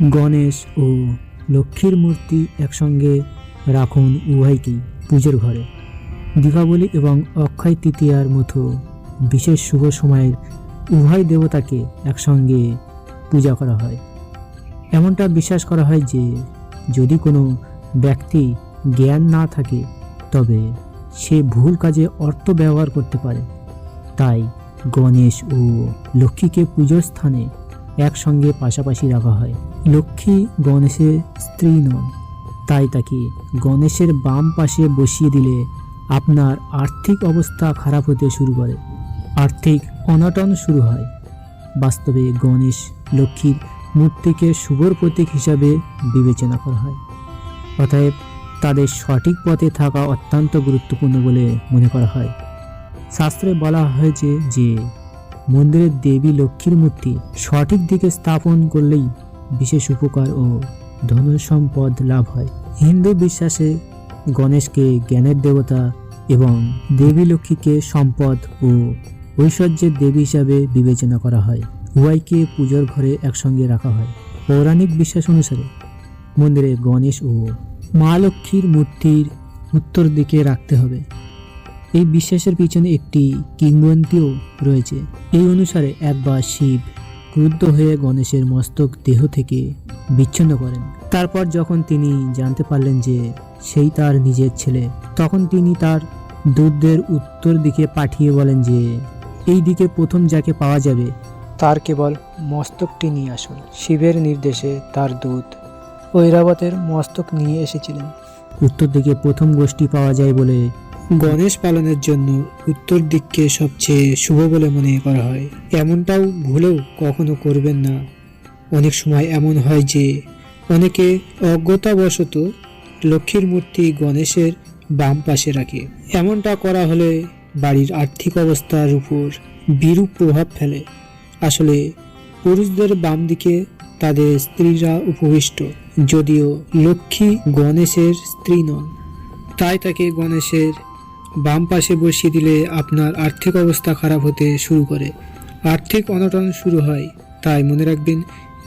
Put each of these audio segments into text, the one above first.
গণেশ ও লক্ষ্মীর মূর্তি একসঙ্গে রাখুন উভয়কেই পুজোর ঘরে। দীপাবলি এবং অক্ষয় তৃতীয়ার মতো বিশেষ শুভ সময়ের উভয় দেবতাকে একসঙ্গে পূজা করা হয়। এমনটা বিশ্বাস করা হয় যে যদি কোনো ব্যক্তি জ্ঞান না থাকে তবে সে ভুল কাজে অর্থ ব্যবহার করতে পারে। তাই গণেশ ও লক্ষ্মীকে পুজোর স্থানে একসঙ্গে পাশাপাশি রাখা হয়। লক্ষ্মী গণেশের স্ত্রী নন, তাই তাকে গণেশের বাম পাশে বসিয়ে দিলে আপনার আর্থিক অবস্থা খারাপ হতে শুরু করে, আর্থিক অনটন শুরু হয়। বাস্তবে গণেশ লক্ষ্মীর মূর্তিকে শুভর প্রতীক হিসাবে বিবেচনা করা হয়। অতএব তাদের সঠিক পথে থাকা অত্যন্ত গুরুত্বপূর্ণ বলে মনে করা হয়। শাস্ত্রে বলা হয়েছে যে মন্দিরের দেবী লক্ষ্মীর মূর্তি সঠিক দিকে স্থাপন করলেই বিশেষ উপকার ও ধন সম্পদ লাভ হয়। হিন্দু বিশ্বাসে গণেশকে জ্ঞানের দেবতা এবং দেবী লক্ষ্মীকে সম্পদ ও ঐশ্বর্যের দেবী হিসাবে বিবেচনা করা হয়। উভয়কে পুজোর ঘরে একসঙ্গে রাখা হয়। পৌরাণিক বিশ্বাস অনুসারে মন্দিরে গণেশ ও মা লক্ষ্মীর মূর্তির উত্তর দিকে রাখতে হবে। এই বিশ্বাসের পিছনে একটি কিংবদন্তিও রয়েছে। এই অনুসারে একবার শিব ক্রুদ্ধ হয়ে গণেশের মস্তক দেহ থেকে বিচ্ছিন্ন করেন। তারপর যখন তিনি জানতে পারলেন যে সেই তার নিজের ছেলে, তখন তিনি তার দূতদের উত্তর দিকে পাঠিয়ে বলেন যে এই দিকে প্রথম যাকে পাওয়া যাবে তার কেবল মস্তকটি নিয়ে আসুন। শিবের নির্দেশে তার দূত ঐরাবতের মস্তক নিয়ে এসেছিলেন। উত্তর দিকে প্রথম গোষ্ঠী পাওয়া যায় বলে গণেশ পালনের জন্য উত্তর দিককে সবচেয়ে শুভ বলে মনে করা হয়। এমনটাও ভুলেও কখনো করবেন না। অনেক সময় এমন হয় যে অনেকে অজ্ঞতাবশত লক্ষ্মীর মূর্তি গণেশের বাম পাশে রাখে। এমনটা করা হলে বাড়ির আর্থিক অবস্থার উপর বিরূপ প্রভাব ফেলে। আসলে পুরুষদের বাম দিকে তাদের স্ত্রীরা উপবিষ্ট। যদিও লক্ষ্মী গণেশের স্ত্রী নন, তাই তাকে গণেশের বাম পাশে বসিয়ে দিলে আপনার আর্থিক অবস্থা খারাপ হতে শুরু করে, আর্থিক অনটন শুরু হয়। তাই মনে রাখবেন,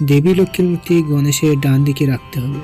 দেবী লক্ষ্মীর মূর্তি গণেশের ডান দিকে রাখতে হবে।